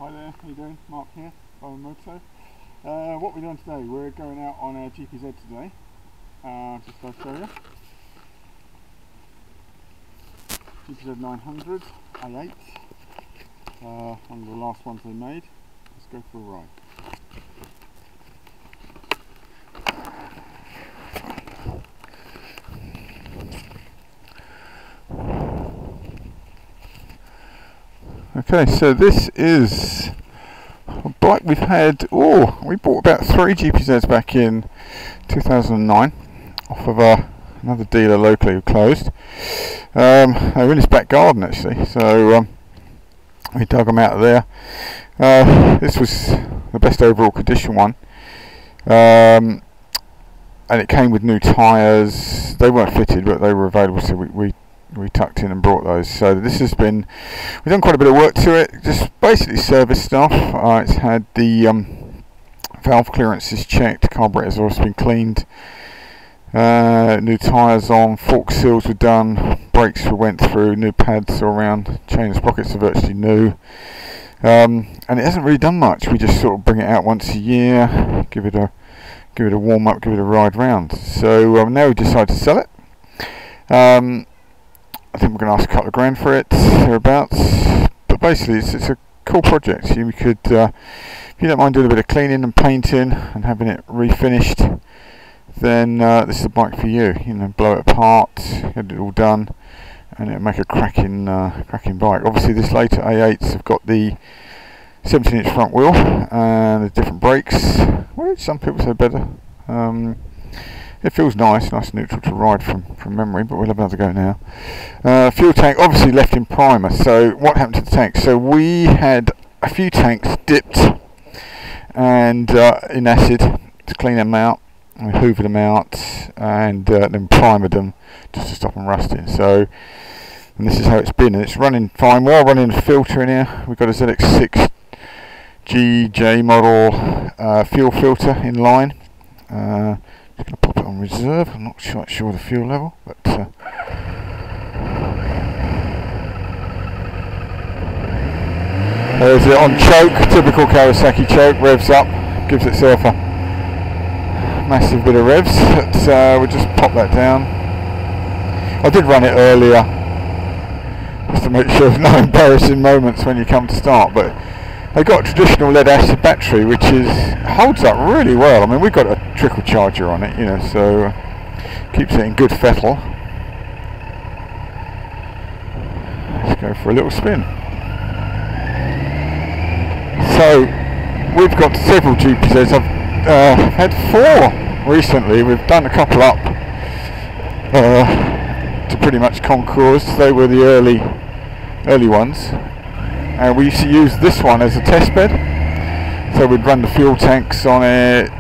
Hi there, how you doing? Mark here, Moto. What we're doing today, we're going out on our GPZ today. Just I'll show you. Gpz900A8, one of the last ones they made. Let's go for a ride. Okay, so this is a bike we've had, we bought about 3 GPZs back in 2009 off of another dealer locally who closed. They were in his back garden actually, so we dug them out of there. This was the best overall condition one, and it came with new tyres. They weren't fitted but they were available, so we tucked in and brought those. So this has been, we've done quite a bit of work to it, just basically service stuff. It's had the valve clearances checked, carburetor's also been cleaned, new tyres on, fork seals were done, brakes we went through, new pads all around, chain and sprockets are virtually new, and it hasn't really done much. We just sort of bring it out once a year, give it a warm up, give it a ride round. So now we decided to sell it. I think we're going to ask a couple of grand for it, thereabouts. But basically, it's a cool project. You could, if you don't mind doing a bit of cleaning and painting and having it refinished, then this is a bike for you. You know, blow it apart, get it all done, and it'll make a cracking bike. Obviously, this later A8s have got the 17-inch front wheel and the different brakes, which some people say better. It feels nice and neutral to ride from memory, but we'll have another go now. Fuel tank obviously left in primer. So what happened to the tank? So we had a few tanks dipped and in acid to clean them out. We hoovered them out and then primered them just to stop them rusting. So, and this is how it's been, and it's running fine. We're running a filter in here. We've got a ZX6 GJ model fuel filter in line. I'm going to pop it on reserve. I'm not quite sure the fuel level, but there's it on choke, typical Kawasaki choke, revs up, gives itself a massive bit of revs, but we'll just pop that down. I did run it earlier just to make sure there's no embarrassing moments when you come to start, but they got a traditional lead acid battery which holds up really well. I mean, we've got a trickle charger on it, you know, so keeps it in good fettle. Let's go for a little spin. So we've got several GPZs. I've had 4 recently. We've done a couple up to pretty much concours. They were the early ones. And we used to use this one as a test bed, so we'd run the fuel tanks on it,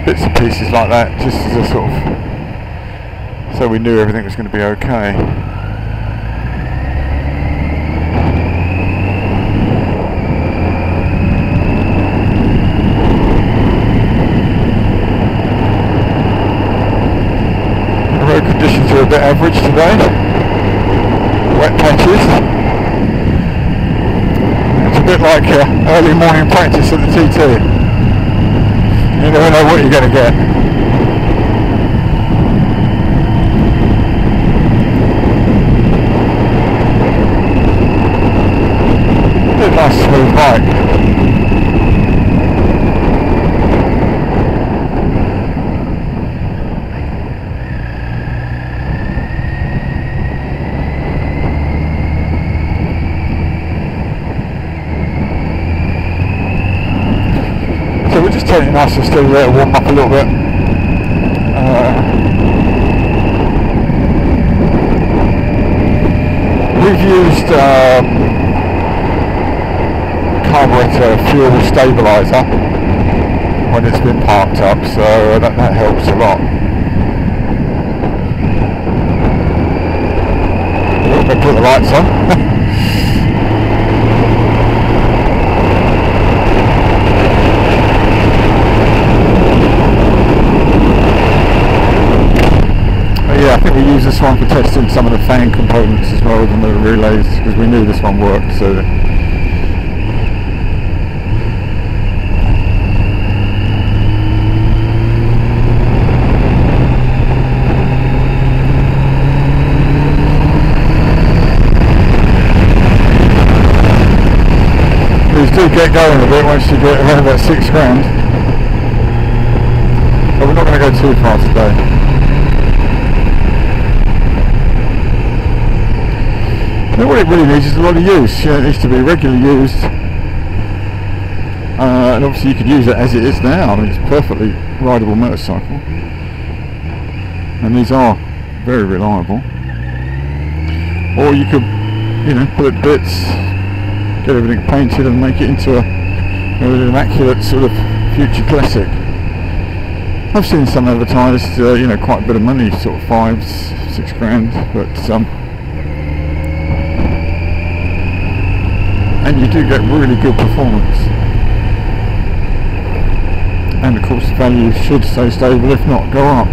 bits and pieces like that, just as a sort of, so we knew everything was going to be okay. The road conditions are a bit average today. Wet patches. It's a bit like early morning practice at the TT. You never know what you're going to get. It's a nice smooth bike. So we're just taking it nice and steady there to warm up a little bit. We've used carburetor fuel stabiliser when it's been parked up, so that helps a lot. We'll put the lights on. Yeah, think we used this one for testing some of the fan components as well than the relays, because we knew this one worked. So these do get going a bit once you get around about £6,000, but we're not going to go too far today. And what it really needs is a lot of use. It needs to be regularly used, and obviously you could use it as it is now. I mean, it's a perfectly rideable motorcycle, and these are very reliable. Or you could, pull it bits, get everything painted, and make it into an immaculate sort of future classic. I've seen some advertised, quite a bit of money, sort of £5-6 grand, but and you do get really good performance, and of course the value should stay stable, if not go up.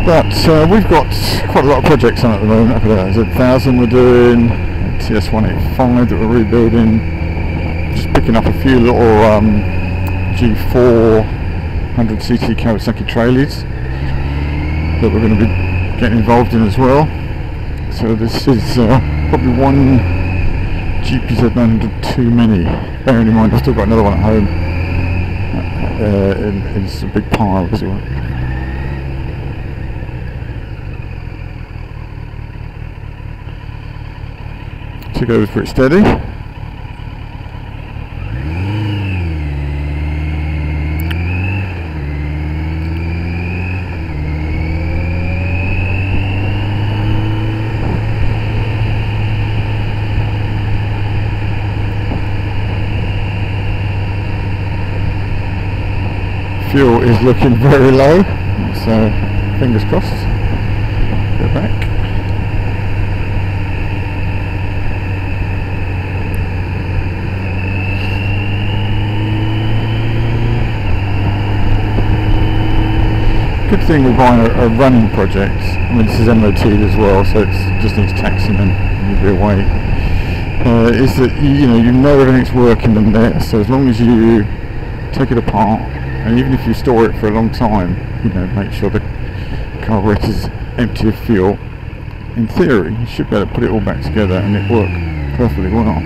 But we've got quite a lot of projects on at the moment. There's a 1000 we're doing, a TS185 that we're rebuilding, just picking up a few little G400cc Kawasaki trailers that we're going to be getting involved in as well. So this is probably one Gpz900 too many. Bearing in mind I've still got another one at home in some big pile as well. To go pretty steady. Fuel is looking very low, so fingers crossed. Go back. Good thing with buying a running project. I mean, this is MOT'd as well, so it just needs taxing and you'll be away. Is that you know everything's working in there, so as long as you take it apart, and even if you store it for a long time, make sure the carburetor is empty of fuel. In theory, you should be able to put it all back together and it work perfectly well.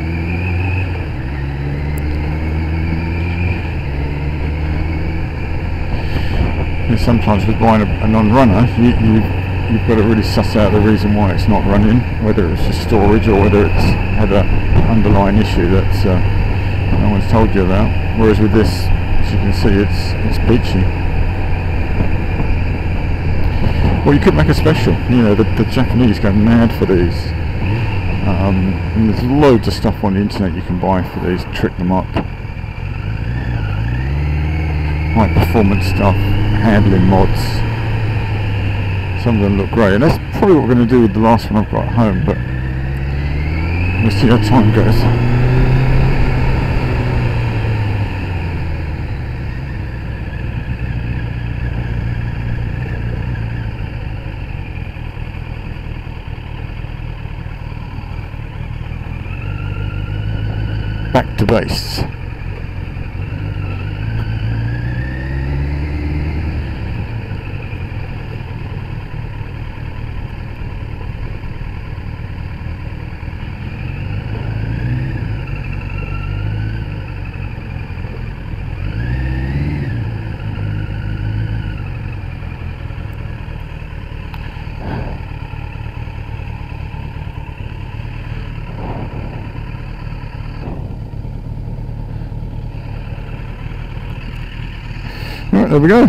Sometimes with buying a non-runner, you've got to really suss out the reason why it's not running, whether it's just storage or whether it's had an underlying issue that no one's told you about. Whereas with this, as you can see, it's peachy. Or you could make a special. The Japanese go mad for these, and there's loads of stuff on the internet you can buy for these. Trick them up. High performance stuff, handling mods. Some of them look great, and that's probably what we're going to do with the last one I've got at home, but we'll see how time goes. Back to base. Right, there we go.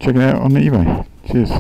Check it out on eBay. Cheers.